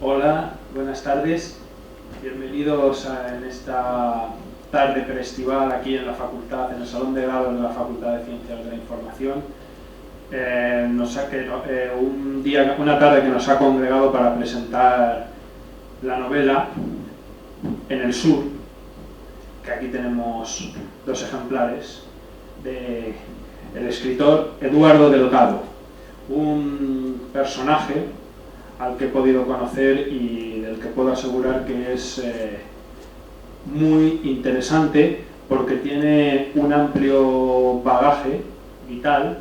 Hola, buenas tardes. Bienvenidos en esta tarde preestival aquí en la facultad, en el Salón de Grado de la Facultad de Ciencias de la Información. Una tarde que nos ha congregado para presentar la novela En el Sur, que aquí tenemos dos ejemplares, del escritor Eduardo Del Cado, un personaje al que he podido conocer y del que puedo asegurar que es muy interesante porque tiene un amplio bagaje vital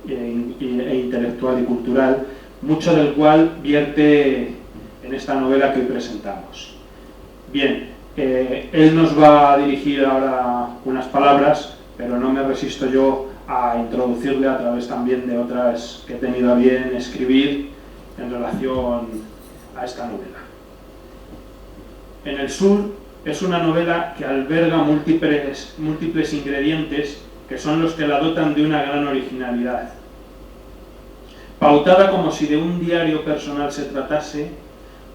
e intelectual y cultural, mucho del cual vierte en esta novela que hoy presentamos. Bien, él nos va a dirigir ahora unas palabras, pero no me resisto yo a introducirle a través también de otras que he tenido a bien escribir en relación a esta novela. En el Sur es una novela que alberga múltiples ingredientes que son los que la dotan de una gran originalidad. Pautada como si de un diario personal se tratase,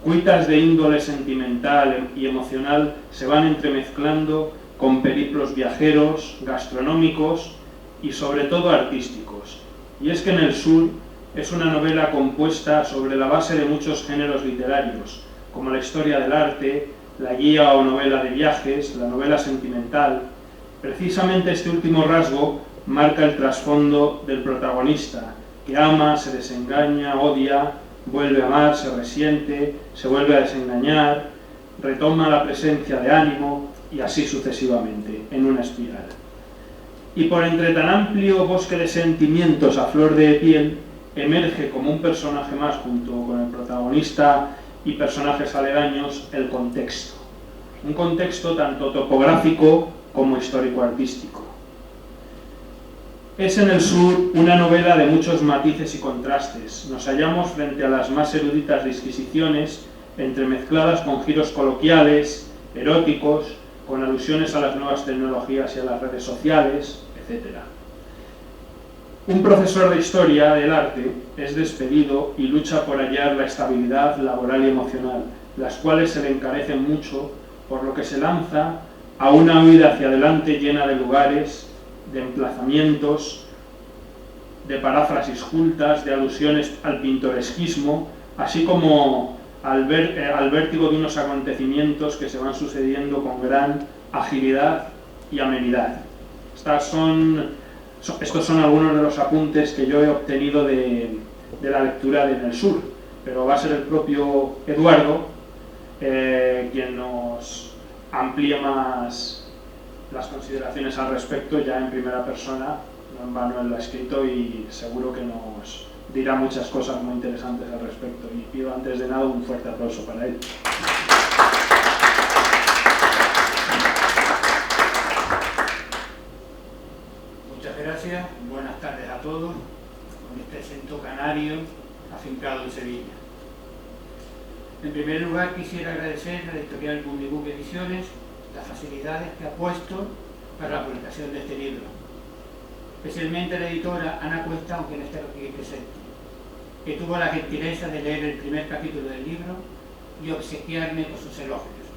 cuitas de índole sentimental y emocional se van entremezclando con periplos viajeros, gastronómicos y sobre todo artísticos. Y es que en el Sur es una novela compuesta sobre la base de muchos géneros literarios, como la historia del arte, la guía o novela de viajes, la novela sentimental. Precisamente este último rasgo marca el trasfondo del protagonista, que ama, se desengaña, odia, vuelve a amar, se resiente, se vuelve a desengañar, retoma la presencia de ánimo y así sucesivamente, en una espiral. Y por entre tan amplio bosque de sentimientos a flor de piel, emerge como un personaje más junto con el protagonista y personajes aledaños el contexto. Un contexto tanto topográfico como histórico-artístico. Es en el Sur una novela de muchos matices y contrastes. Nos hallamos frente a las más eruditas disquisiciones, entremezcladas con giros coloquiales, eróticos, con alusiones a las nuevas tecnologías y a las redes sociales, etc. Un profesor de historia del arte es despedido y lucha por hallar la estabilidad laboral y emocional, las cuales se le encarecen mucho, por lo que se lanza a una huida hacia adelante llena de lugares, de emplazamientos, de paráfrasis cultas, de alusiones al pintoresquismo, así como al vértigo de unos acontecimientos que se van sucediendo con gran agilidad y amenidad. Estos son algunos de los apuntes que yo he obtenido de la lectura de En el Sur, pero va a ser el propio Eduardo quien nos amplíe más las consideraciones al respecto, ya en primera persona. No en vano él lo ha escrito y seguro que nos dirá muchas cosas muy interesantes al respecto. Y pido antes de nada un fuerte aplauso para él. Gracias, buenas tardes a todos, con este acento canario afincado en Sevilla. En primer lugar quisiera agradecer a la editorial Bundibook Ediciones las facilidades que ha puesto para la publicación de este libro, especialmente a la editora Ana Cuesta, aunque no esté aquí presente, que tuvo la gentileza de leer el primer capítulo del libro y obsequiarme con sus elogios.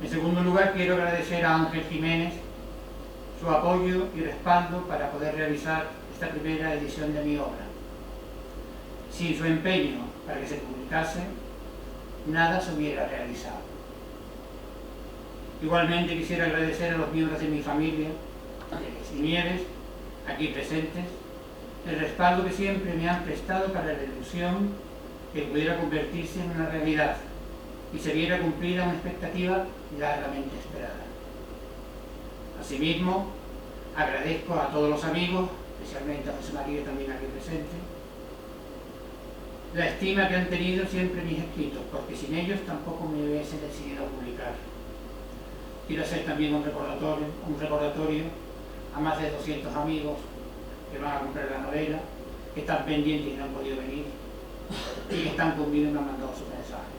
En segundo lugar quiero agradecer a Ángel Jiménez su apoyo y respaldo para poder realizar esta primera edición de mi obra. Sin su empeño para que se publicase, nada se hubiera realizado. Igualmente quisiera agradecer a los miembros de mi familia, Ángeles y Nieves, aquí presentes, el respaldo que siempre me han prestado para la ilusión que pudiera convertirse en una realidad y se viera cumplida una expectativa largamente esperada. Asimismo, agradezco a todos los amigos, especialmente a José María también aquí presente, la estima que han tenido siempre mis escritos, porque sin ellos tampoco me hubiese decidido a publicar. Quiero hacer también un recordatorio a más de 200 amigos que van a comprar la novela, que están pendientes y no han podido venir, y que están conmigo y me han mandado su mensaje.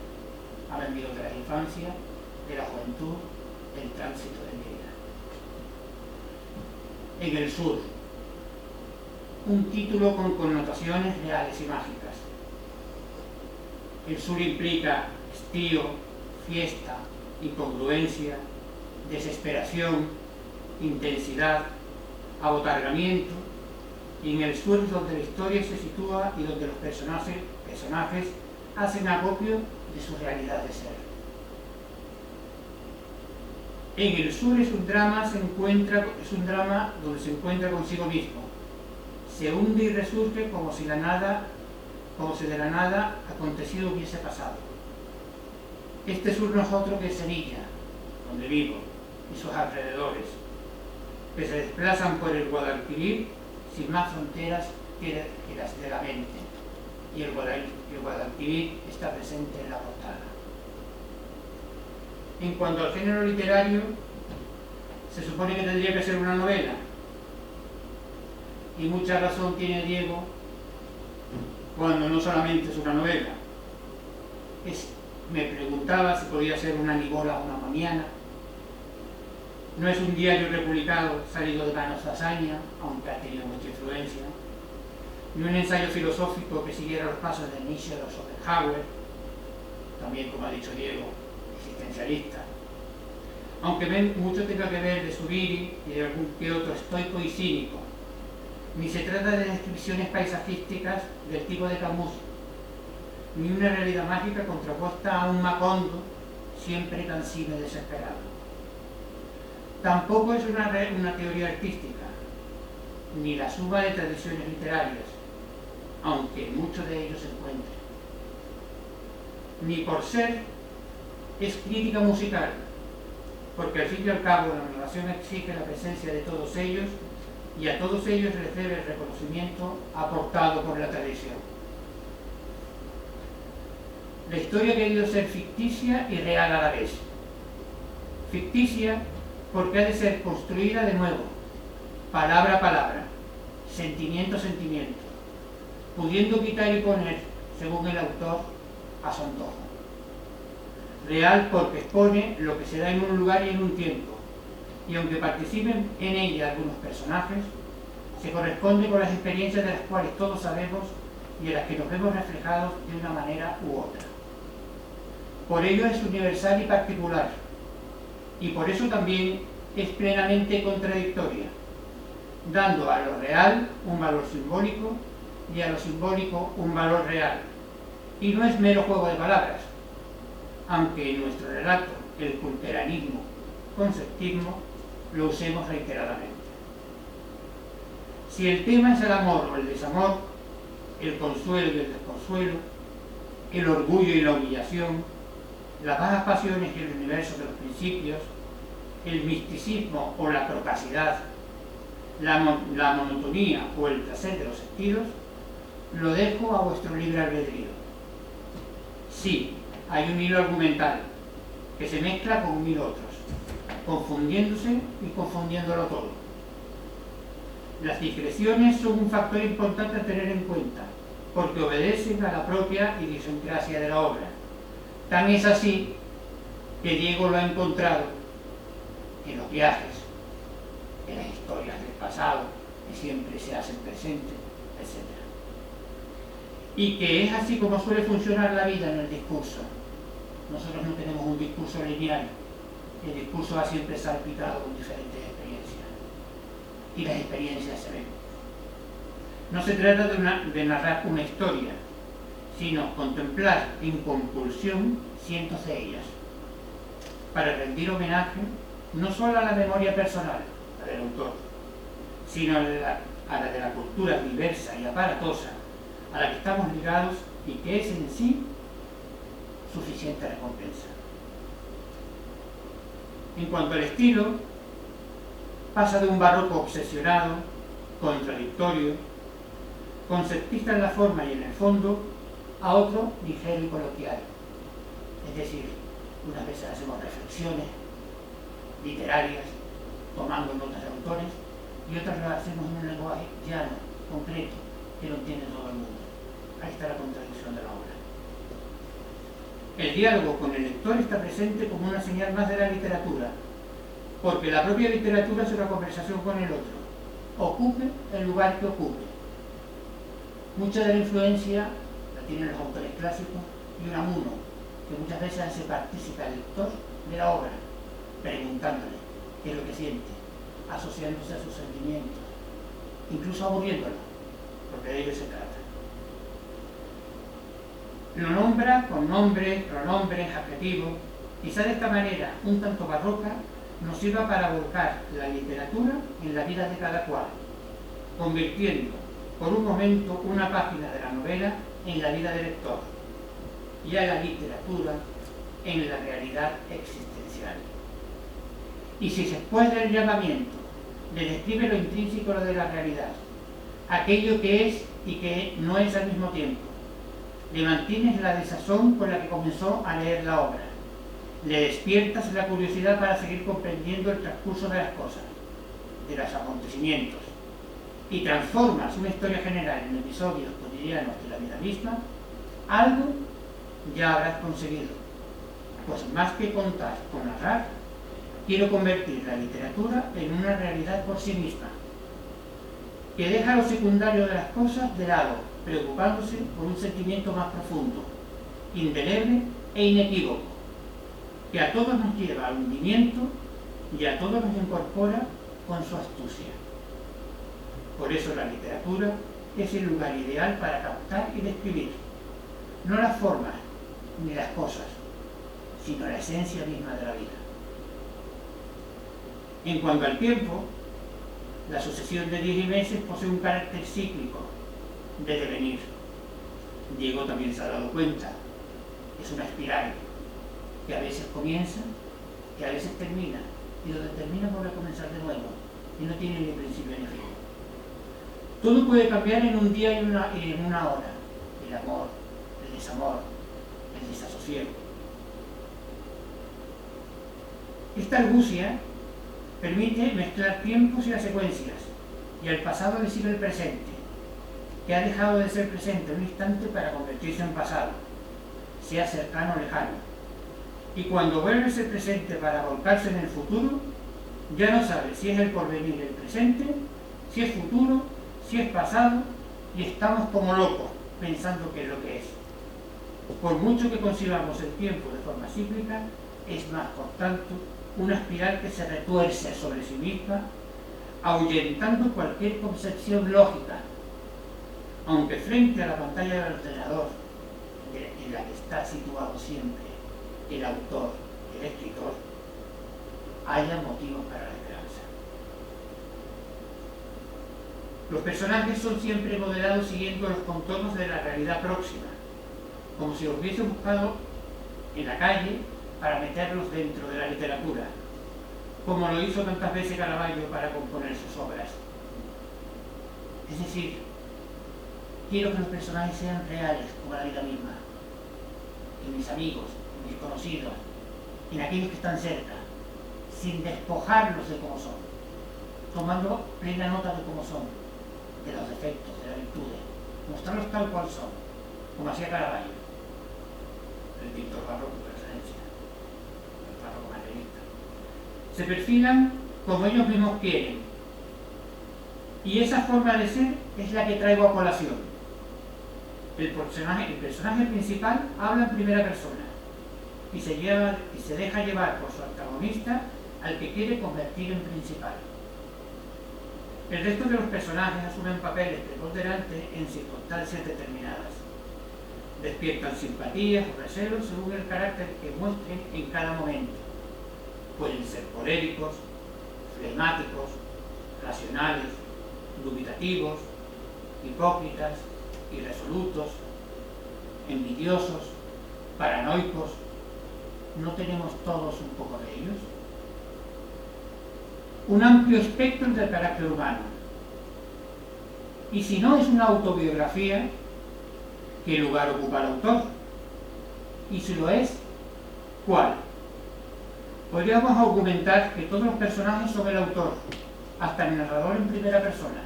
Han venido de la infancia, de la juventud, del tránsito de mi vida. En el Sur, un título con connotaciones reales y mágicas. El sur implica estío, fiesta, incongruencia, desesperación, intensidad, abotargamiento, y en el sur es donde la historia se sitúa y donde los personajes hacen acopio de su realidad de ser. En el sur es un drama donde se encuentra consigo mismo, se hunde y resurge como si de la nada acontecido hubiese pasado. Este sur no es otro que Sevilla, donde vivo, y sus alrededores, que se desplazan por el Guadalquivir sin más fronteras que las de la mente, y el Guadalquivir está presente en la portada. En cuanto al género literario, se supone que tendría que ser una novela, y mucha razón tiene Diego cuando no solamente es una novela. Me preguntaba si podía ser una Nivola o una Mamiana. No es un diario republicano salido de manos de Azaña, aunque ha tenido mucha influencia, ni un ensayo filosófico que siguiera los pasos de Nietzsche o Schopenhauer, también, como ha dicho Diego, existencialista. Aunque mucho tenga que ver de Zubiri y de algún que otro estoico y cínico, ni se trata de descripciones paisajísticas del tipo de Camus, ni una realidad mágica contrapuesta a un Macondo siempre cansino y desesperado. Tampoco es una teoría artística, ni la suma de tradiciones literarias, aunque muchos de ellos se encuentren. Ni por ser es crítica musical, porque al fin y al cabo la narración exige la presencia de todos ellos y a todos ellos les debe el reconocimiento aportado por la tradición. La historia ha querido ser ficticia y real a la vez. Ficticia porque ha de ser construida de nuevo, palabra a palabra, sentimiento a sentimiento, pudiendo quitar y poner, según el autor, a su antojo. Real porque expone lo que se da en un lugar y en un tiempo, y aunque participen en ella algunos personajes, se corresponde con las experiencias de las cuales todos sabemos y en las que nos vemos reflejados de una manera u otra. Por ello es universal y particular, y por eso también es plenamente contradictoria, dando a lo real un valor simbólico y a lo simbólico un valor real. Y no es mero juego de palabras, aunque en nuestro relato el culteranismo, conceptismo, lo usemos reiteradamente. Si el tema es el amor o el desamor, el consuelo y el desconsuelo, el orgullo y la humillación, las bajas pasiones y el universo de los principios, el misticismo o la procacidad, la monotonía o el placer de los sentidos, lo dejo a vuestro libre albedrío. Sí, hay un hilo argumental que se mezcla con 1000 otros, confundiéndose y confundiéndolo todo. Las digresiones son un factor importante a tener en cuenta, porque obedecen a la propia idiosincrasia de la obra. Tan es así que Diego lo ha encontrado en los viajes, en las historias del pasado, que siempre se hacen presentes, etc. Y que es así como suele funcionar la vida en el discurso. Nosotros no tenemos un discurso lineal, el discurso va siempre salpicado con diferentes experiencias, y las experiencias se ven. No se trata de narrar una historia, sino contemplar en compulsión cientos de ellas, para rendir homenaje no solo a la memoria personal, la del autor, sino a la de la cultura diversa y aparatosa a la que estamos ligados y que es en sí suficiente recompensa. En cuanto al estilo, pasa de un barroco obsesionado, contradictorio, conceptista en la forma y en el fondo, a otro ligero y coloquial. Es decir, unas veces hacemos reflexiones literarias, tomando notas de autores, y otras las hacemos en un lenguaje llano, concreto, que lo entiende todo el mundo. Ahí está la contradicción de la obra. El diálogo con el lector está presente como una señal más de la literatura, porque la propia literatura es una conversación con el otro, ocupe el lugar que ocupe. Mucha de la influencia la tienen los autores clásicos y Unamuno, que muchas veces hace partícipe al lector de la obra, preguntándole qué es lo que siente, asociándose a sus sentimientos, incluso aburriéndolo, porque de ello se trata. Lo nombra con nombres, pronombres, adjetivos. Quizá de esta manera, un tanto barroca, nos sirva para volcar la literatura en la vida de cada cual, convirtiendo por un momento una página de la novela en la vida del lector y a la literatura en la realidad existencial. Y si después del llamamiento le describe lo intrínseco de la realidad, aquello que es y que no es al mismo tiempo, le mantienes la desazón con la que comenzó a leer la obra, le despiertas la curiosidad para seguir comprendiendo el transcurso de las cosas, de los acontecimientos, y transformas una historia general en episodios cotidianos de la vida misma, algo ya habrás conseguido, pues más que contar o narrar, quiero convertir la literatura en una realidad por sí misma, que deja lo secundario de las cosas de lado, preocupándose por un sentimiento más profundo, indeleble e inequívoco, que a todos nos lleva al hundimiento y a todos nos incorpora con su astucia. Por eso la literatura es el lugar ideal para captar y describir, no las formas ni las cosas, sino la esencia misma de la vida. En cuanto al tiempo, la sucesión de días y meses posee un carácter cíclico, de devenir. Diego también se ha dado cuenta, es una espiral que a veces comienza, que a veces termina, y donde termina vuelve a comenzar de nuevo, y no tiene ni principio ni fin. Todo puede cambiar en un día y en una hora: el amor, el desamor, el desasosiego. Esta argucia permite mezclar tiempos y las secuencias, y al pasado le sigue el presente, que ha dejado de ser presente un instante para convertirse en pasado, sea cercano o lejano. Y cuando vuelve a ser presente para volcarse en el futuro, ya no sabe si es el porvenir el presente, si es futuro, si es pasado, y estamos como locos pensando qué es lo que es. Por mucho que concibamos el tiempo de forma cíclica, es más, por tanto, una espiral que se retuerce sobre sí misma, ahuyentando cualquier concepción lógica, aunque frente a la pantalla del ordenador, en la que está situado siempre el autor, el escritor, haya motivos para la esperanza. Los personajes son siempre modelados siguiendo los contornos de la realidad próxima, como si los hubiese buscado en la calle para meterlos dentro de la literatura, como lo hizo tantas veces Caravaggio para componer sus obras. Es decir, quiero que los personajes sean reales, como la vida misma, en mis amigos, en mis conocidos, en aquellos que están cerca, sin despojarlos de cómo son, tomando plena nota de cómo son, de los defectos, de las virtudes, mostrarlos tal cual son, como hacía Caravaggio, el pintor barroco por excelencia, el barroco materialista. Se perfilan como ellos mismos quieren, y esa forma de ser es la que traigo a colación. El personaje principal habla en primera persona y se deja llevar por su antagonista, al que quiere convertir en principal. El resto de los personajes asumen papeles preponderantes en circunstancias determinadas. Despiertan simpatías o recelos según el carácter que muestren en cada momento. Pueden ser coléricos, flemáticos, racionales, dubitativos, hipócritas, irresolutos, envidiosos, paranoicos. ¿No tenemos todos un poco de ellos? Un amplio espectro del carácter humano. Y si no es una autobiografía, ¿qué lugar ocupa el autor? Y si lo es, ¿cuál? Podríamos argumentar que todos los personajes son el autor, hasta el narrador en primera persona,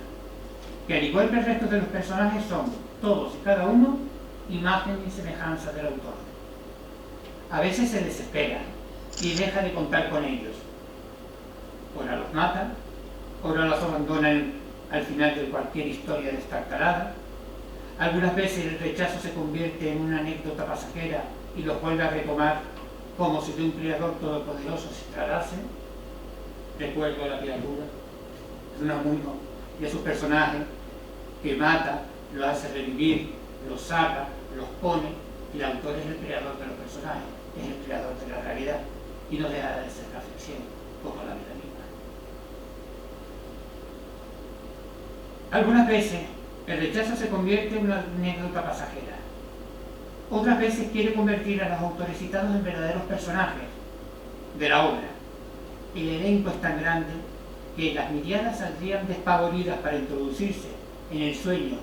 que al igual que el resto de los personajes son, todos y cada uno, imagen y semejanza del autor. A veces se desespera y deja de contar con ellos. Ora los mata, ora los abandona al final de cualquier historia destartalada, Algunas veces el rechazo se convierte en una anécdota pasajera y los vuelve a retomar como si de un creador todopoderoso se tratase. Recuerdo a la criatura, Unamuno, y a sus personajes que mata, los hace revivir, los saca, los pone, y el autor es el creador de los personajes, es el creador de la realidad, y no deja de ser la ficción, como la vida misma. Algunas veces el rechazo se convierte en una anécdota pasajera. Otras veces quiere convertir a los autores citados en verdaderos personajes de la obra. El elenco es tan grande que las miriadas saldrían despavoridas para introducirse en el sueño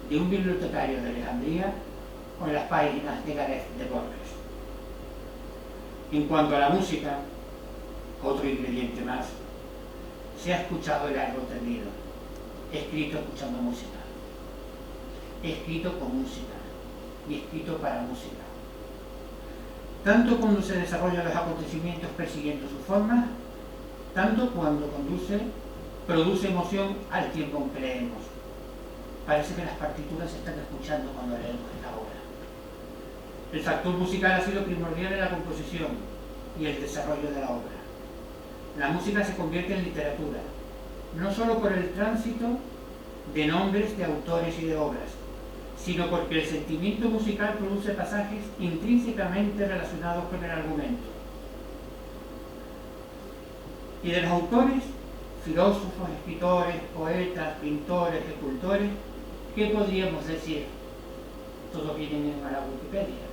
de un bibliotecario de Alejandría o en las páginas de Gareth de Borges. En cuanto a la música, otro ingrediente más, se ha escuchado el largo tendido. He escrito escuchando música, he escrito con música y he escrito para música. Tanto cuando se desarrollan los acontecimientos persiguiendo sus formas, tanto cuando produce emoción al tiempo en que leemos. Parece que las partituras se están escuchando cuando leemos esta obra. El factor musical ha sido primordial en la composición y el desarrollo de la obra. La música se convierte en literatura, no solo por el tránsito de nombres de autores y de obras, sino porque el sentimiento musical produce pasajes intrínsecamente relacionados con el argumento. Y de los autores, filósofos, escritores, poetas, pintores, escultores, ¿qué podríamos decir? Todos vienen en la Wikipedia.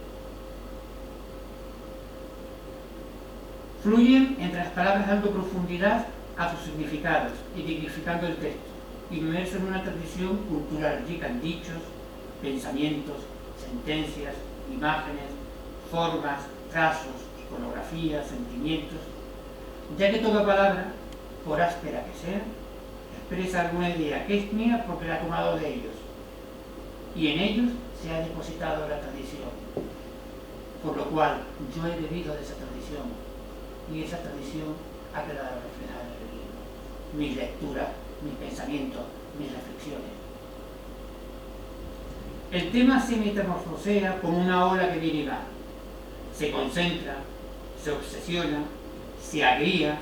Fluyen entre las palabras dando profundidad a sus significados y dignificando el texto, inmerso en una tradición cultural rica en dichos, pensamientos, sentencias, imágenes, formas, trazos, iconografías, sentimientos, ya que toda palabra, por áspera que sea, expresa alguna idea que es mía porque la he tomado de ellos, y en ellos se ha depositado la tradición, por lo cual yo he bebido de esa tradición, y esa tradición ha quedado reflejada en el libro, mis lecturas, mis pensamientos, mis reflexiones. El tema se metamorfosea como una ola que viene y va, se concentra, se obsesiona, se agría,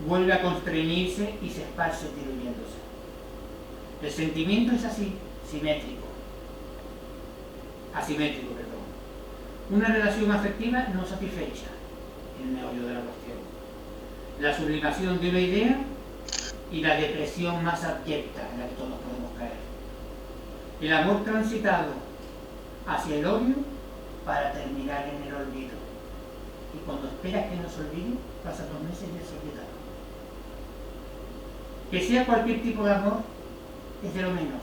vuelve a constreñirse y se esparce diluyéndose. El sentimiento es así, asimétrico, una relación afectiva no satisfecha, el meollo de la cuestión, la sublimación de una idea y la depresión más abyecta en la que todos podemos caer, el amor transitado hacia el odio para terminar en el olvido, y cuando esperas que nos olvide, pasan 2 meses y es olvidado. Que sea cualquier tipo de amor es de lo menos.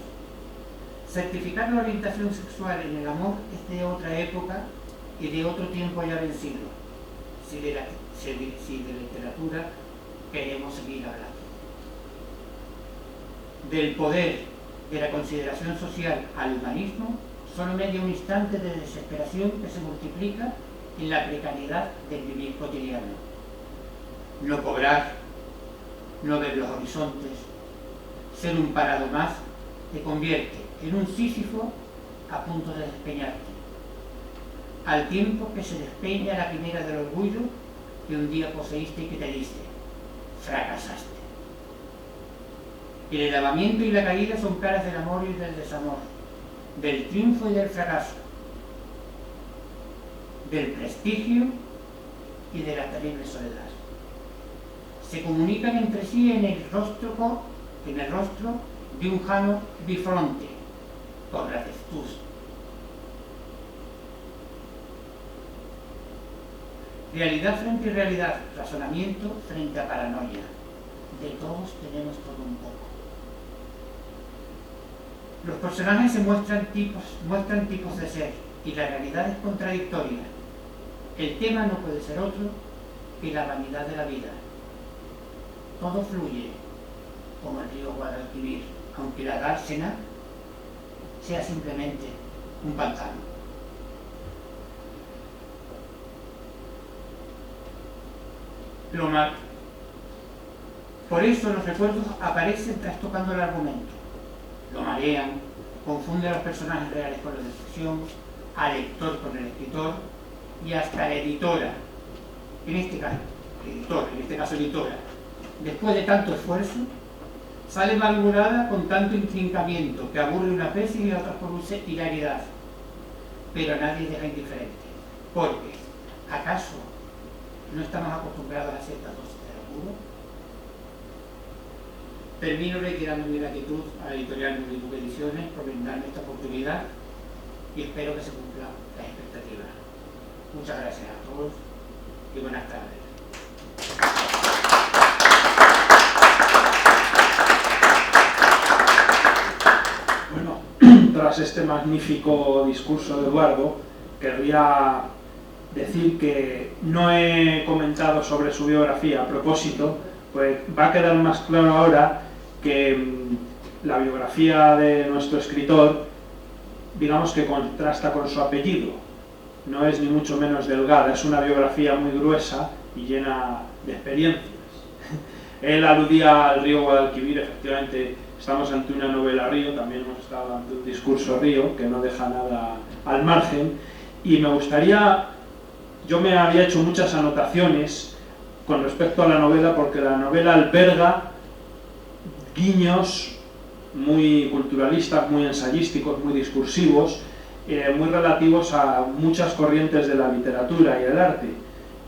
Certificar la orientación sexual en el amor es de otra época y de otro tiempo ya vencido, si de literatura queremos seguir hablando. Del poder de la consideración social al humanismo, solo medio un instante de desesperación que se multiplica en la precariedad del vivir cotidiano. No cobrar, no ver los horizontes, ser un parado más, te convierte en un Sísifo a punto de despeñarte, al tiempo que se despeña la quimera del orgullo que un día poseíste y que te diste, fracasaste. El elevamiento y la caída son caras del amor y del desamor, del triunfo y del fracaso, del prestigio y de la terrible soledad. Se comunican entre sí en el rostro de un Jano bifronte, por la testuz. Realidad frente a realidad, razonamiento frente a paranoia. De todos tenemos todo un poco. Los personajes se muestran tipos de ser, y la realidad es contradictoria. El tema no puede ser otro que la vanidad de la vida. Todo fluye como el río Guadalquivir, aunque la dársena sea simplemente un pantano. Por eso los recuerdos aparecen trastocando el argumento, lo marean, confunde a los personajes reales con la de ficción, al lector con el escritor y hasta la editora, en este caso editora, después de tanto esfuerzo, sale malhumorada con tanto intrincamiento que aburre una vez y otra produce hilaridad, pero nadie deja indiferente, porque ¿acaso no estamos acostumbrados a ciertas dosis de locura? Termino reiterando mi gratitud a la editorial Nulibuc Ediciones por brindarme esta oportunidad y espero que se cumplan las expectativas. Muchas gracias a todos y buenas tardes. Bueno, tras este magnífico discurso de Eduardo, querría decir que no he comentado sobre su biografía a propósito, pues va a quedar más claro ahora que la biografía de nuestro escritor, digamos que contrasta con su apellido. No es ni mucho menos delgada, es una biografía muy gruesa y llena de experiencias. Él aludía al río Guadalquivir, efectivamente estamos ante una novela río, también hemos estado ante un discurso río que no deja nada al margen, y me gustaría, yo me había hecho muchas anotaciones con respecto a la novela, porque la novela alberga guiños muy culturalistas, muy ensayísticos, muy discursivos, muy relativos a muchas corrientes de la literatura y el arte.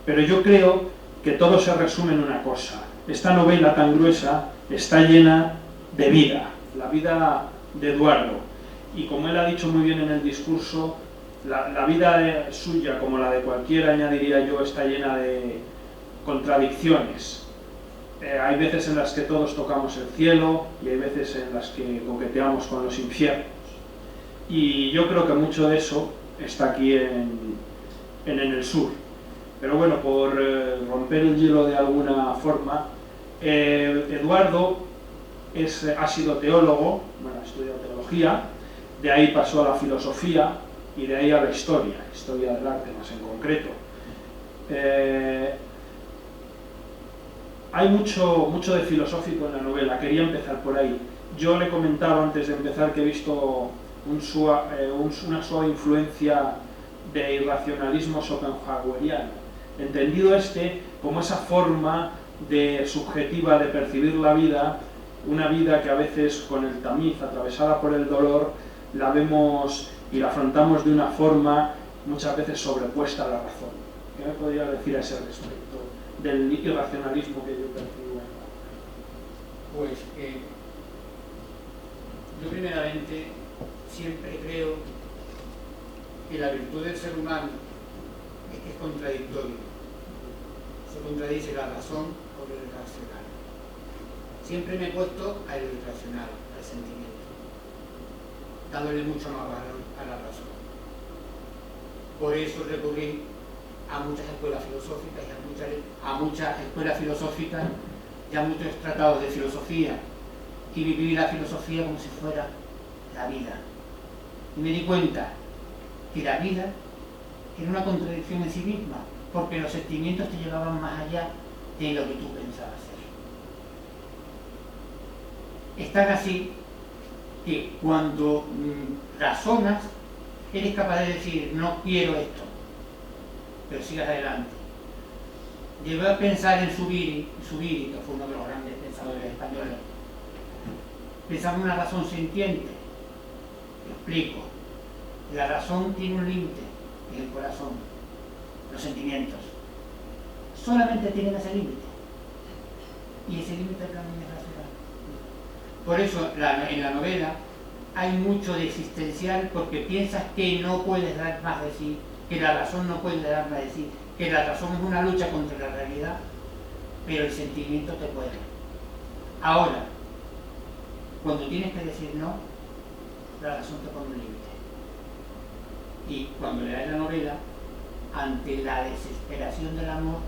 Pero yo creo que todo se resume en una cosa: esta novela tan gruesa está llena de vida, la vida de Eduardo. Y como él ha dicho muy bien en el discurso, la vida suya, como la de cualquiera, añadiría yo, está llena de contradicciones. Hay veces en las que todos tocamos el cielo y hay veces en las que coqueteamos con los infiernos. Y yo creo que mucho de eso está aquí en el sur. Pero bueno, por romper el hielo de alguna forma, Eduardo ha sido teólogo, bueno, ha estudiado teología, de ahí pasó a la filosofía y de ahí a la historia del arte más en concreto. Hay mucho de filosófico en la novela, quería empezar por ahí. Yo le comentaba antes de empezar que he visto una suave influencia de irracionalismo schopenhaueriano, entendido como esa forma subjetiva de percibir la vida, una vida que a veces con el tamiz, atravesada por el dolor, la vemos y la afrontamos de una forma muchas veces sobrepuesta a la razón. ¿Qué me podría decir a ese respecto del irracionalismo que yo percibo en la obra? Pues yo primeramente siempre creo que la virtud del ser humano es que es contradictorio. Se contradice la razón con lo irracional. Siempre me he puesto a lo irracional, al sentimiento, dándole mucho más valor a la razón. Por eso recurrí a muchas escuelas filosóficas y a muchas escuelas filosóficas y a muchos tratados de filosofía, y viví la filosofía como si fuera la vida. Y me di cuenta que la vida era una contradicción en sí misma, porque los sentimientos te llevaban más allá de lo que tú pensabas ser. Es tan así que cuando razonas, eres capaz de decir, no quiero esto, pero sigas adelante. Llegué a pensar en Zubiri, que fue uno de los grandes pensadores españoles. Pensaba en una razón sintiente. Lo explico. La razón tiene un límite en el corazón, los sentimientos. Solamente tienen ese límite. Y ese límite es la racional. Por eso en la novela hay mucho de existencial, porque piensas que no puedes dar más de sí, que la razón no puede dar más de sí, que la razón es una lucha contra la realidad, pero el sentimiento te puede. Ahora, cuando tienes que decir no, la razón te pone un límite. Y cuando lees la novela, ante la desesperación del amor,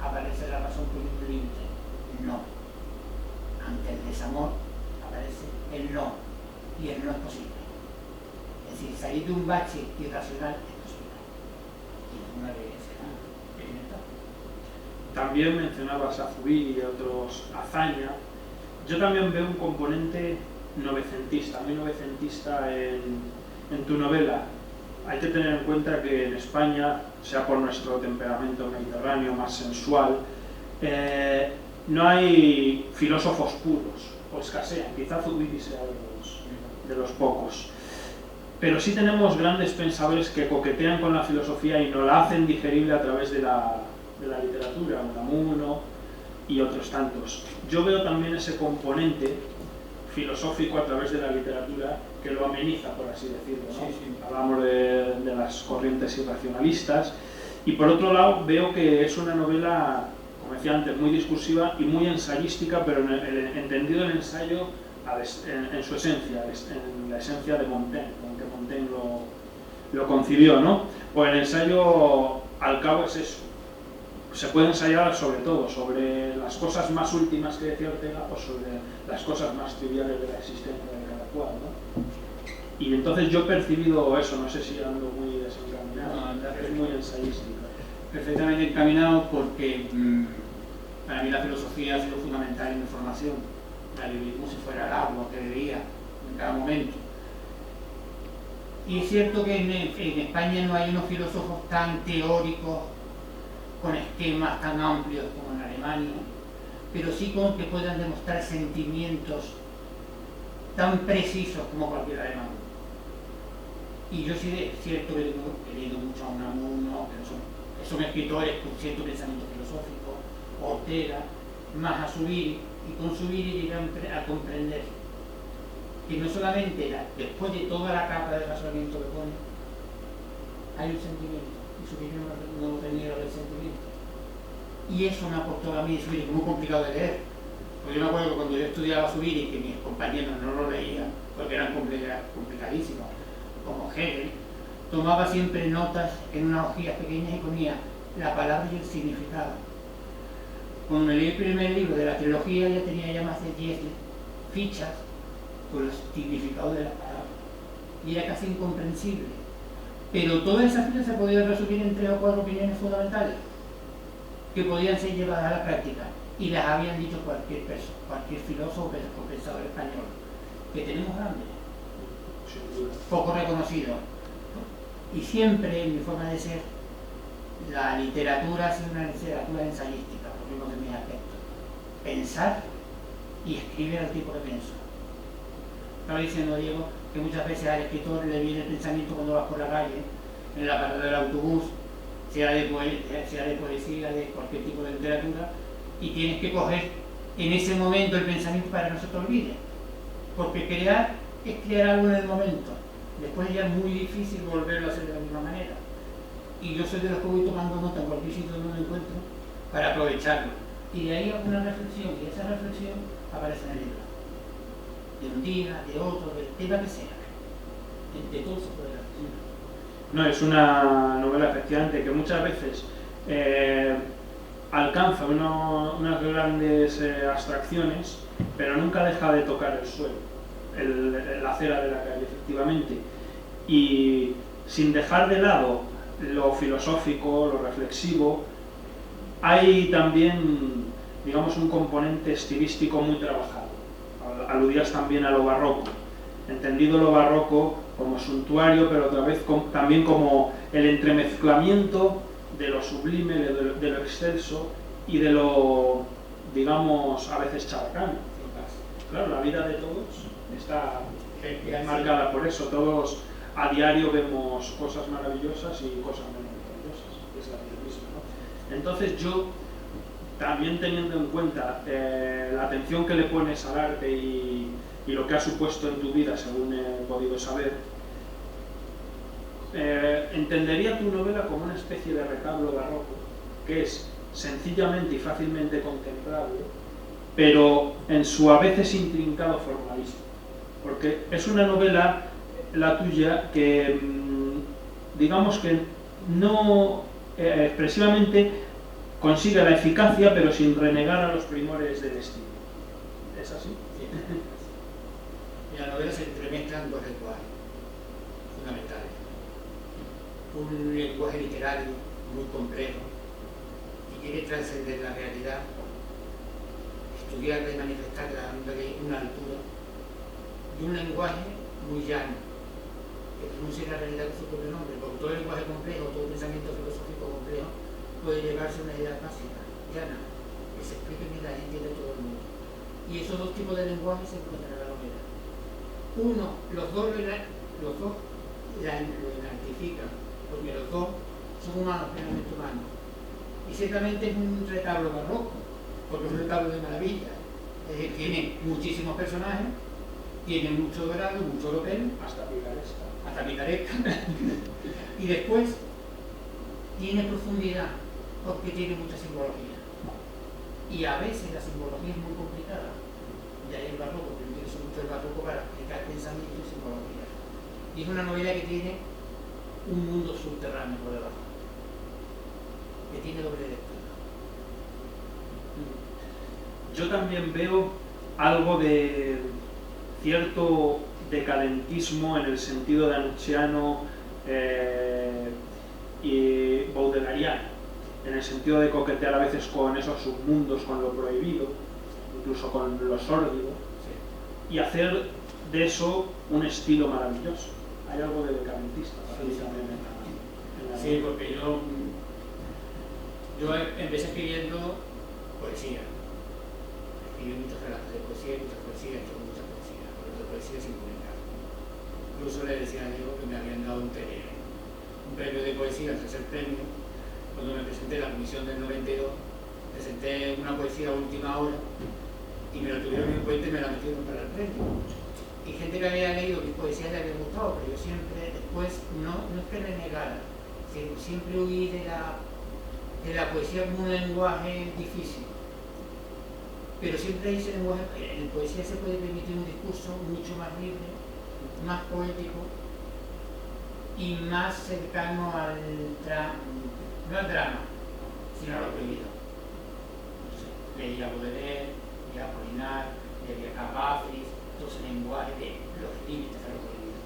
aparece la razón poniendo un límite. No. Ante el desamor, aparece el no. Y el no es posible. Es decir, salir de un bache irracional es posible. Y es una evidencia experimental. También mencionabas a Zubiri y otros, Azaña. Yo también veo un componente novecentista, muy novecentista en tu novela. Hay que tener en cuenta que en España, sea por nuestro temperamento mediterráneo más sensual, no hay filósofos puros, o escasean, quizá Zubiri sea de los pocos. Pero sí tenemos grandes pensadores que coquetean con la filosofía y nos la hacen digerible a través de la literatura, Unamuno y otros tantos. Yo veo también ese componente filosófico a través de la literatura que lo ameniza, por así decirlo, ¿no? Sí, sí. Hablamos de las corrientes irracionalistas y por otro lado veo que es una novela, como decía antes, muy discursiva y muy ensayística, pero entendido el ensayo en su esencia, en la esencia de Montaigne, con que Montaigne lo concibió, ¿no? Pues el ensayo al cabo es eso. Se puede ensayar sobre todo, sobre las cosas más últimas que decía Ortega o sobre las cosas más triviales de la existencia de cada cual, ¿no? Y entonces yo he percibido eso, no sé si ando muy desencaminado, es muy ensayística. Perfectamente encaminado porque para mí la filosofía ha sido fundamental en mi formación. La viví como si fuera el agua que bebía en cada momento. Y es cierto que en España no hay unos filósofos tan teóricos, con esquemas tan amplios como en Alemania, pero sí con que puedan demostrar sentimientos tan precisos como cualquier alemán. Y yo sí es cierto que he leído mucho a Unamuno, que son escritores con cierto pensamiento filosófico, Ortega, más a Zubiri, y con Zubiri llegan a comprender que no solamente después de toda la capa de razonamiento que pone, hay un sentimiento. Y Zubiri no tenía el sentimiento. Y eso me aportó a mí Zubiri, que es muy complicado de leer. Porque yo me acuerdo que cuando yo estudiaba Zubiri, que mis compañeros no lo leían, porque eran complicadísimos, como Hegel, tomaba siempre notas en unas hojillas pequeñas y ponía la palabra y el significado. Cuando me leí el primer libro de la trilogía ya tenía ya más de 10 fichas con los significados de las palabras. Y era casi incomprensible. Pero todas esas fichas se podían resumir en 3 o 4 opiniones fundamentales que podían ser llevadas a la práctica. Y las habían dicho cualquier filósofo o pensador español. Que tenemos grandes, poco reconocidos. Y siempre, en mi forma de ser, la literatura ha sido una literatura ensayística, por uno de mis aspectos. Pensar y escribir al tipo que pienso. Estaba diciendo Diego que muchas veces al escritor le viene el pensamiento cuando vas por la calle, en la parada del autobús, sea de poesía, de cualquier tipo de literatura, y tienes que coger en ese momento el pensamiento para que no se te olvide. Porque crear es crear algo en el momento. Después ya es muy difícil volverlo a hacer de la misma manera. Y yo soy de los que voy tomando nota en cualquier sitio donde me encuentro para aprovecharlo. Y de ahí alguna reflexión, y esa reflexión aparece en el libro. De un día, de otro, del tema que sea. De todo se puede reflexionar. No, es una novela efectivamente que muchas veces alcanza unas grandes abstracciones, pero nunca deja de tocar el suelo, la acera de la calle, efectivamente. Y sin dejar de lado lo filosófico, lo reflexivo, hay también, digamos, un componente estilístico muy trabajado. Aludías también a lo barroco, entendido lo barroco como suntuario, pero otra vez también como el entremezclamiento de lo sublime, de lo excelso y de lo, digamos, a veces chabacano. Claro, la vida de todos está marcada por eso. Todos a diario vemos cosas maravillosas y cosas menos maravillosas, que es la vida misma, ¿no? Entonces yo, también teniendo en cuenta la atención que le pones al arte y lo que ha supuesto en tu vida, según he podido saber, entendería tu novela como una especie de retablo barroco, que es sencillamente y fácilmente contemplable, pero en su a veces intrincado formalismo. Porque es una novela, la tuya, que digamos que no expresivamente consigue la eficacia, pero sin renegar a los primores del estilo. ¿Es así? Sí. En la novela se entremezclan dos lenguajes fundamentales. Un lenguaje literario muy complejo y quiere trascender la realidad, estudiarla y manifestarla a una altura de un lenguaje muy llano, que pronuncia la realidad con su propio nombre, porque todo lenguaje complejo, todo pensamiento filosófico complejo puede llevarse a una idea básica, llana, que se explique bien la gente de todo el mundo. Y esos dos tipos de lenguaje se encuentran en la novela. Uno, los dos la identifican, porque los dos son humanos, plenamente humanos. Y ciertamente es un retablo barroco, porque es un retablo de maravilla. Es decir, tiene muchísimos personajes, tiene mucho dorado, mucho oropel, hasta picaresca. Y después tiene profundidad, porque tiene mucha simbología. Y a veces la simbología es muy complicada. Y ahí el barroco, que utilizo mucho el barroco para explicar pensamiento y simbología. Y es una novela que tiene un mundo subterráneo por debajo, que tiene doble lectura. Yo también veo algo de cierto decadentismo en el sentido danucciano y baudelariano, en el sentido de coquetear a veces con esos submundos, con lo prohibido, incluso con lo sórdido, sí, y hacer de eso un estilo maravilloso. Hay algo de decadentista para mí también en la sí, porque yo empecé escribiendo poesía. Escribí muchos relatos de poesía, he hecho mucha poesía, pero de poesía sin publicar. Incluso le decía a Diego que me habían dado un premio de poesía, el tercer premio. Cuando me presenté en la comisión del 92, presenté una poesía a última hora y me lo tuvieron en cuenta y me la metieron para el premio. Y gente que había leído mis poesías le había gustado, pero yo siempre después no es que renegara, sino siempre huí de la poesía como un lenguaje difícil. Pero siempre ese lenguaje, en poesía se puede permitir un discurso mucho más libre, más poético y más cercano no al drama, sino a lo prohibido. Entonces, leía Baudelaire, leía Apolinar, leía Cavafis, todo ese lenguaje de los límites a lo prohibido.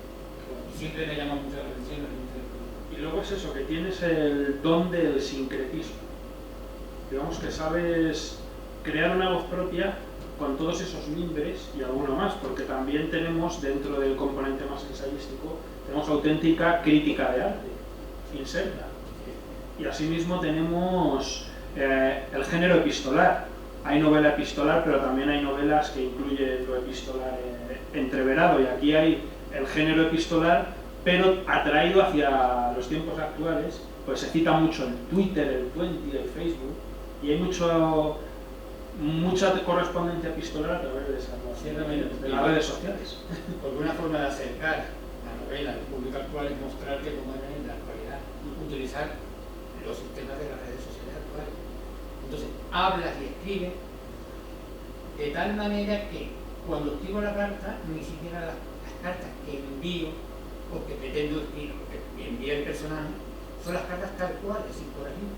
Y siempre me llama mucho la atención los límites del prohibido. Y luego es eso, que tienes el don del sincretismo. Digamos que sabes crear una voz propia con todos esos mimbres y alguno más, porque también tenemos, dentro del componente más ensayístico, tenemos auténtica crítica de arte, inserta. Y asimismo tenemos el género epistolar. Hay novela epistolar, pero también hay novelas que incluyen lo epistolar entreverado, y aquí hay el género epistolar, pero atraído hacia los tiempos actuales, pues se cita mucho el Twitter, el Twenty, el Facebook, y hay mucha correspondencia epistolar a través de de las redes sociales. Porque una forma de acercar la novela al público actual es mostrarte cómo era en la actualidad, utilizar los sistemas de las redes sociales actuales. Entonces, hablas y escribes de tal manera que cuando escribo la carta, ni siquiera las cartas que envío o que pretendo escribir, o que envía el personaje, son las cartas tal cual, sin corregir.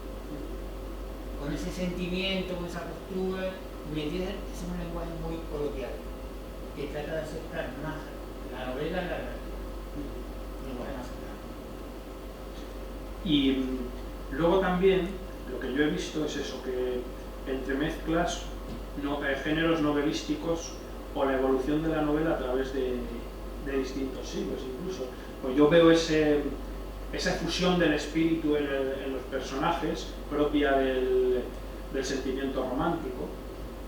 Con ese sentimiento, con esa postura, me entiendes, es un lenguaje muy coloquial, que trata de acercar más la novela a la realidad. Un lenguaje más claro. Y luego también, lo que yo he visto es eso, que entremezclas géneros novelísticos o la evolución de la novela a través de distintos siglos incluso. Pues yo veo esa fusión del espíritu en los personajes, propia del sentimiento romántico.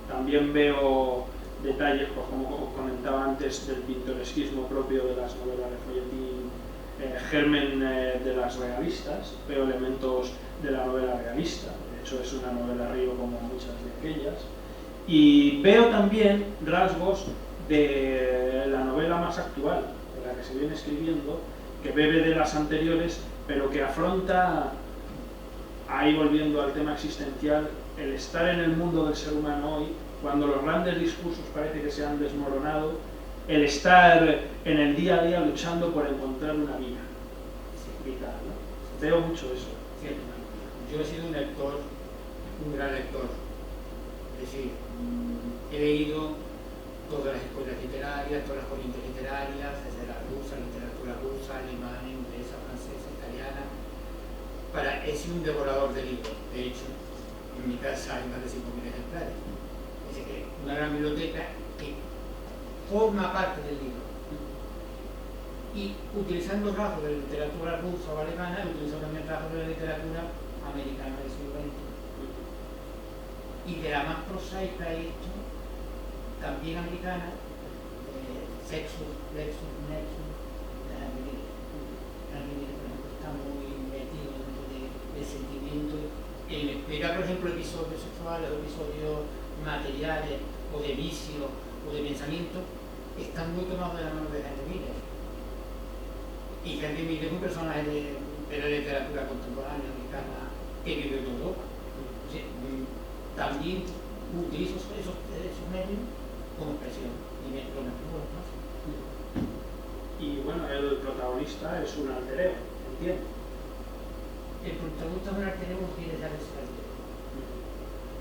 También veo detalles, pues, como comentaba antes, del pintoresquismo propio de las novelas de folletín, germen de las realistas. Veo elementos de la novela realista, de hecho es una novela río como muchas de aquellas. Y veo también rasgos de la novela más actual, de la que se viene escribiendo, que bebe de las anteriores, pero que afronta, ahí volviendo al tema existencial, el estar en el mundo del ser humano hoy, cuando los grandes discursos parece que se han desmoronado, el estar en el día a día luchando por encontrar una vía vital, ¿no? Veo mucho eso. Cierto. Yo he sido un lector, un gran lector. Es decir, he leído todas las escuelas literarias, todas las corrientes literarias, desde la rusa, literatura rusa, alemana, inglesa, francesa, italiana. He sido un devorador de libros. De hecho, en mi casa hay más de 5.000 ejemplares. Es decir, una gran biblioteca que forma parte del libro. y utilizando rasgos de la literatura rusa o alemana, utilizó también rasgos de la literatura americana del siglo XX. Y de la más prosaica esto, también americana, Sexus, Lexus, Nexus, alguien, por ejemplo, está muy metido dentro del sentimiento. En explicar, por ejemplo, episodios sexuales, episodios materiales, o de vicio, o de pensamiento, están muy tomados de la mano de Henry Miller. Y Henry Miller es un personaje de la literatura contemporánea americana que vive en Europa. También utilizo esos medios como expresión y me lo mejor. Y bueno, el protagonista es un alter ego, ¿entiendes? El protagonista de un alter ego quiere ser ese alter ego.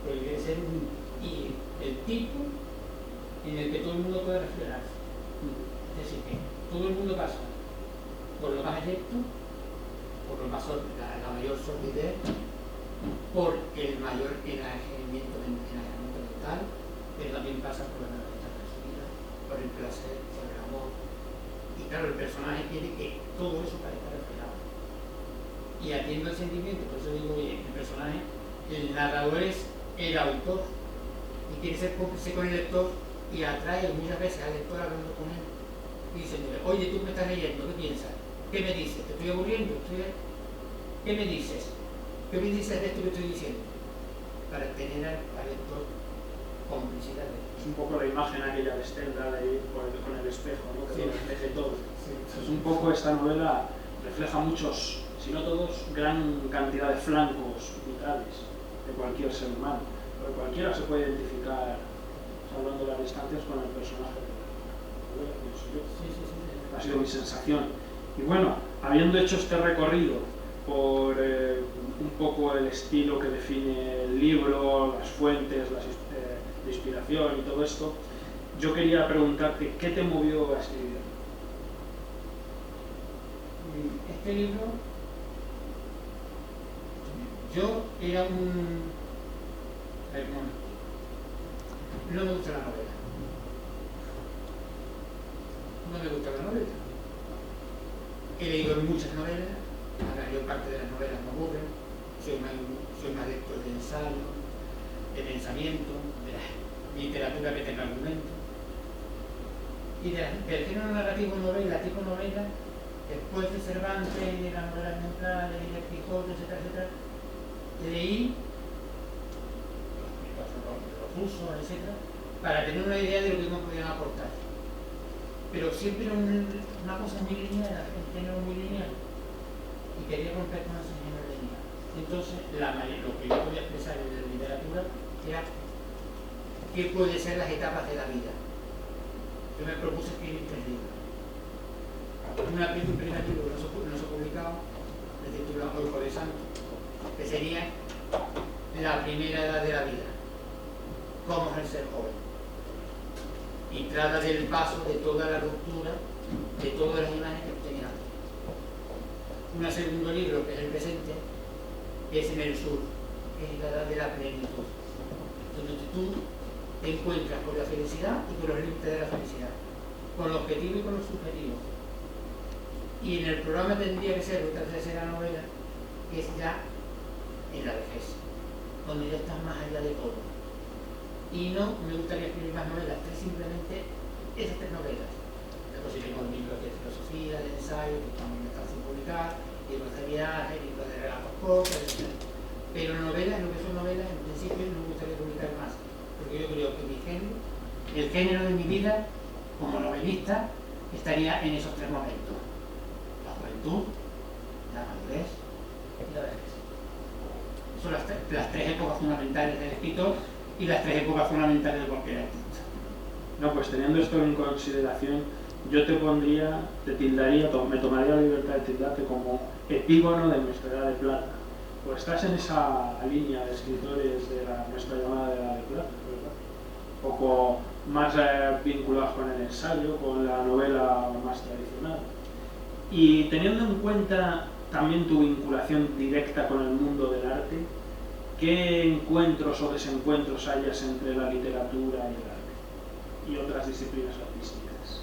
Pero quiere ser el tipo en el que todo el mundo puede reflejarse. Es decir, que todo el mundo pasa por lo más electo, por lo más la mayor sordidez, por el mayor enajenamiento mental, pero también pasa por la vida, por el placer, por el amor. Y claro, el personaje quiere que todo eso parezca reflejado. Y atiende al sentimiento, por eso digo, oye, el personaje, el narrador es el autor, y quiere ser cómplice con el lector, y atrae muchas veces al lector hablando con él, y dice, oye, tú me estás leyendo, ¿qué piensas? ¿Qué me dices? ¿Te estoy aburriendo? ¿Qué me dices? ¿Qué me dices de esto que estoy diciendo? Para tener al lector complicidad. Es un poco la imagen aquella de Stendhal ahí con el espejo, ¿no? Que sí, lo refleje todo. Sí. Es un poco, esta novela refleja muchos, si no todos, gran cantidad de flancos vitales de cualquier ser humano. Pero cualquiera se puede identificar, salvando las distancias, con el personaje de la novela. Ha sido mi sensación. Y bueno, habiendo hecho este recorrido por un poco el estilo que define el libro, las fuentes, la inspiración y todo esto, yo quería preguntarte, ¿qué te movió a escribir? Este libro, yo era un... no me gusta la novela. No me gusta la novela. He leído muchas novelas, la mayor parte de las novelas me aburren, soy más adepto de ensayo, de pensamiento, de la literatura que tenga argumento. Y del género narrativo novela, tipo novela, después de Cervantes, de la novela central, de El Quijote, etcétera, leí los rusos, etcétera, para tener una idea de lo que me podían aportar. Pero siempre era una cosa muy lineal, el género muy lineal, y quería romper con ese género lineal. Entonces, lo que yo podía expresar en la literatura era qué pueden ser las etapas de la vida. Yo me propuse escribir 3 libros. Un primer libro que no se ha publicado, se titula Ojo de Santo, que sería la primera edad de la vida, cómo es el ser joven. Y trata del paso de toda la ruptura, de todas las imágenes que tenía antes. Un segundo libro, que es el presente, que es en el sur, que es la edad de la plenitud, donde tú te encuentras con la felicidad y con los límites de la felicidad, con lo objetivo y con lo subjetivo. Y en el programa tendría que ser otra tercera novela, que es ya en la vejez, donde ya estás más allá de todo. Y no me gustaría escribir más novelas, simplemente esas 3 novelas. Después sí tengo libros de filosofía, de ensayo, que también están sin publicar, libros de viajes, libros de relatos cortos, etc. Pero novelas, lo que son novelas, en principio no me gustaría publicar más, porque yo creo que mi género, el género de mi vida, como novelista, estaría en esos 3 momentos: la juventud, la madurez y la vejez. Son las 3 épocas fundamentales del escritor y las 3 épocas fundamentales de cualquier artista. No, pues teniendo esto en consideración, yo te tildaría, me tomaría la libertad de tildarte como epígono de nuestra Edad de Plata. Pues estás en esa línea de escritores de nuestra llamada Edad de Plata, ¿verdad? Un poco más vinculados con el ensayo, con la novela más tradicional. Y teniendo en cuenta también tu vinculación directa con el mundo del arte, ¿qué encuentros o desencuentros hayas entre la literatura y el arte y otras disciplinas artísticas?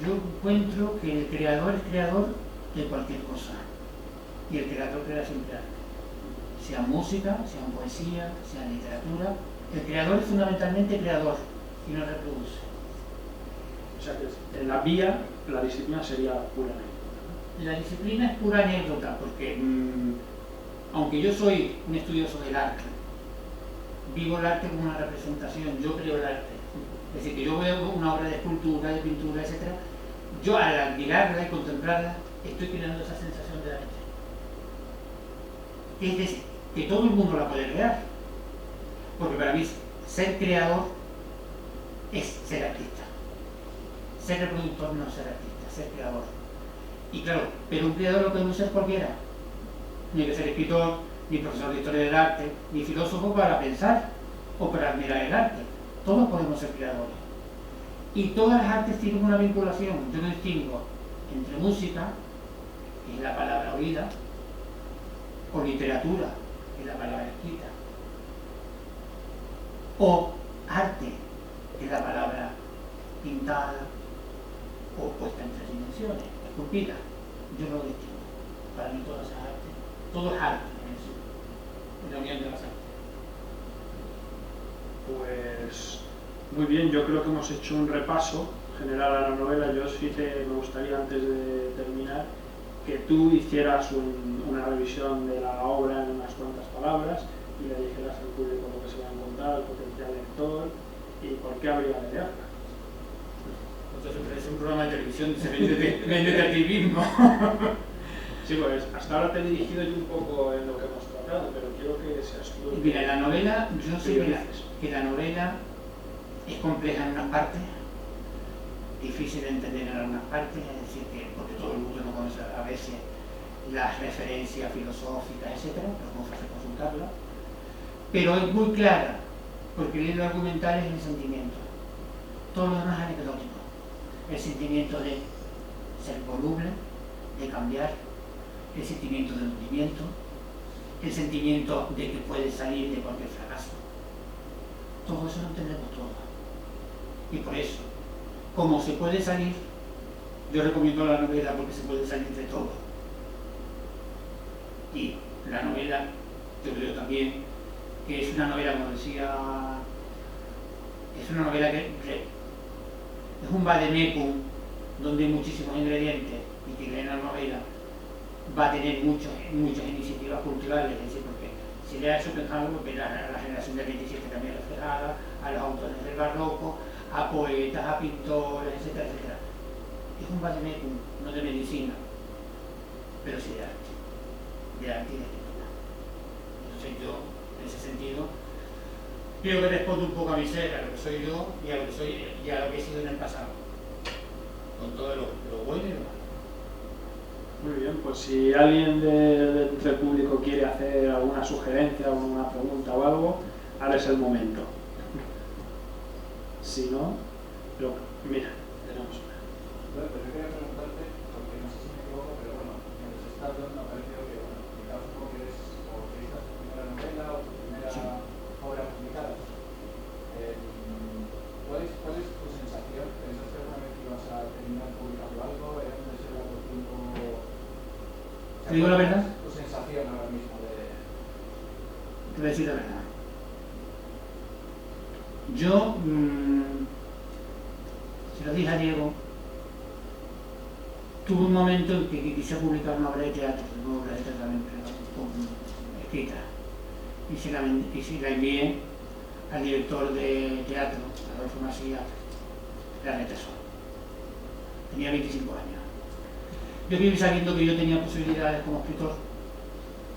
Yo encuentro que el creador es creador de cualquier cosa. Y el creador crea siempre arte. Sea música, sea poesía, sea literatura. El creador es fundamentalmente creador y no reproduce. O sea que en la vía la disciplina sería pura anécdota. La disciplina es pura anécdota porque, aunque yo soy un estudioso del arte, vivo el arte como una representación, yo creo el arte. Es decir, que yo veo una obra de escultura, de pintura, etc. Yo al admirarla y contemplarla, estoy creando esa sensación de arte. Es decir, que todo el mundo la puede crear. Porque para mí, ser creador es ser artista. Ser reproductor no es ser artista, ser creador. Y claro, pero un creador lo podemos ser cualquiera. Ni hay que ser escritor, ni profesor de historia del arte, ni filósofo para pensar o para admirar el arte. Todos podemos ser creadores. Y todas las artes tienen una vinculación. Yo no distingo entre música, que es la palabra oída, o literatura, que es la palabra escrita, o arte, que es la palabra pintada o puesta en tres dimensiones, esculpida. Yo no lo distingo. Para mí todas esas artes, todo es arte en la unión de las artes. Pues muy bien, yo creo que hemos hecho un repaso general a la novela. Yo sí me gustaría, antes de terminar, que tú hicieras una revisión de la obra en unas cuantas palabras y le dijeras al público lo que se va a encontrar, al potencial lector y por qué habría de leerla. Entonces es un programa de televisión, se vende a ti mismo. Sí, pues hasta ahora te he dirigido yo un poco en lo que hemos tratado, pero quiero que seas tú. Mira, la novela, yo sé que la novela es compleja en unas partes, difícil de entender en algunas partes, es decir, que porque todo el mundo no conoce a veces las referencias filosóficas, etcétera, pero es muy fácil consultarla, pero es muy clara, porque el hilo argumental es el sentimiento, todo lo demás es anecdótico, el sentimiento de ser voluble, de cambiar, el sentimiento de hundimiento, el sentimiento de que puedes salir de cualquier fracaso. Todo eso lo entendemos todo. Y por eso, como se puede salir, yo recomiendo la novela porque se puede salir de todo. Y la novela, yo creo también que es una novela, como decía, es una novela que es un vademecum donde hay muchísimos ingredientes y que en la novela va a tener muchas iniciativas culturales, es decir, porque si le da Schopenhauer, verá a la generación del 27 también reflejada, a los autores del barroco, a poetas, a pintores, etcétera, etcétera. Es un vademecum, no de medicina, pero sí de arte y de escritura. Entonces yo, en ese sentido, creo que respondo un poco a mi ser, a lo que soy yo y a lo que soy y a lo que he sido en el pasado, con todo lo bueno y lo malo. Muy bien, pues si alguien entre el público quiere hacer alguna sugerencia, alguna pregunta o algo, ahora es el momento. Si no, mira, tenemos una. Bueno, pues yo quería preguntarte, porque no sé si me equivoco, pero bueno, en los estados me ha parecido que, bueno, en mi caso supongo que es o que esta es tu primera novela o tu primera obra publicada. ¿Cuál es tu sensación? ¿Pensaste alguna vez que ibas a terminar publicando algo? ¿Era un deseo por tiempo? ¿Te digo la verdad? ¿Tu sensación ahora mismo de...? Te voy a decir la verdad. Yo, se lo dije a Diego, tuve un momento en que quise publicar una obra de teatro, escrita, y se la envié al director de teatro, Adolfo Macías, la rechazó. Tenía 25 años. Yo vine sabiendo que yo tenía posibilidades como escritor,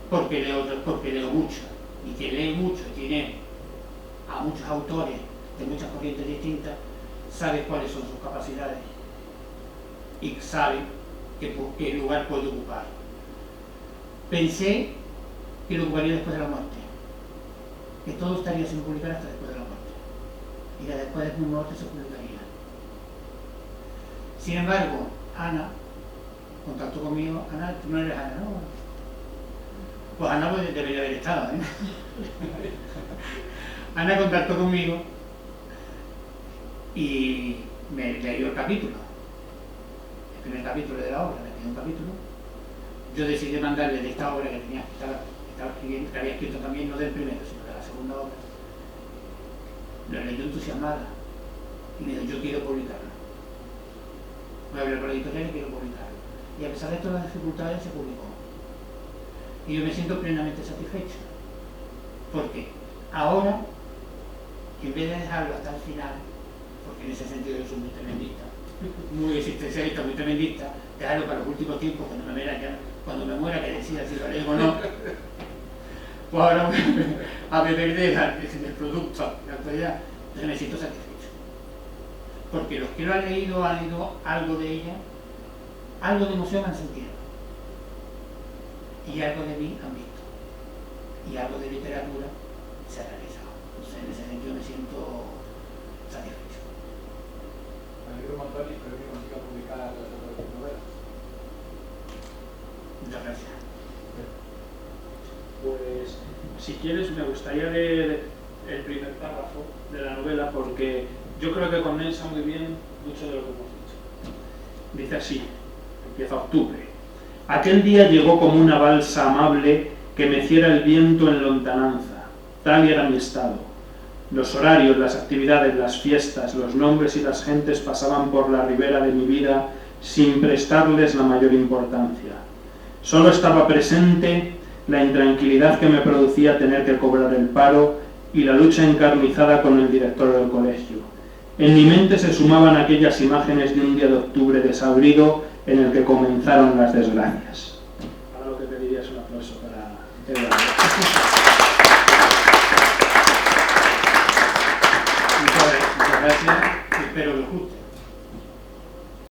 porque leo mucho, y que lee mucho, y tiene a muchos autores de muchas corrientes distintas, sabe cuáles son sus capacidades y sabe qué lugar puede ocupar. Pensé que lo ocuparía después de la muerte, que todo estaría sin publicar hasta después de la muerte, y que después de mi muerte se publicaría. Sin embargo, Ana contactó conmigo. Ana, tú no eres Ana, ¿no? Pues Ana pues, debería haber estado, ¿eh? Ana contactó conmigo y me leyó el capítulo. el primer capítulo de la obra, me pidió un capítulo. Yo decidí mandarle de esta obra que estaba escribiendo, que había escrito también, no del primero, sino de la segunda obra. Lo leyó entusiasmada y me dijo, yo quiero publicarlo. Voy a hablar con la editorial y quiero publicarlo. Y a pesar de todas las dificultades se publicó. Y yo me siento plenamente satisfecho. Porque ahora, en vez de dejarlo hasta el final, porque en ese sentido yo soy muy tremendista, muy existencialista, muy tremendista, dejarlo para los últimos tiempos, cuando me muera que decida si lo leo o no, pues ahora voy a beber del producto de la actualidad. Entonces me siento satisfecho. Porque los que lo han leído algo de ella, algo de emoción han sentido. Y algo de mí han visto. Y algo de literatura se ha realizado. Entonces en ese sentido me siento satisfecho. Me alegro un montón y espero que consiga publicar las otras novelas. Muchas gracias. Pues, si quieres, me gustaría leer el primer párrafo de la novela porque yo creo que condensa muy bien mucho de lo que hemos dicho. Dice así, empieza octubre. Aquel día llegó como una balsa amable que meciera el viento en lontananza. Tal era mi estado. Los horarios, las actividades, las fiestas, los nombres y las gentes pasaban por la ribera de mi vida sin prestarles la mayor importancia. Solo estaba presente la intranquilidad que me producía tener que cobrar el paro y la lucha encarnizada con el director del colegio. En mi mente se sumaban aquellas imágenes de un día de octubre desabrido en el que comenzaron las desgracias. Ahora lo que pediría es un aplauso para Eduardo. Muchas gracias y espero que os guste.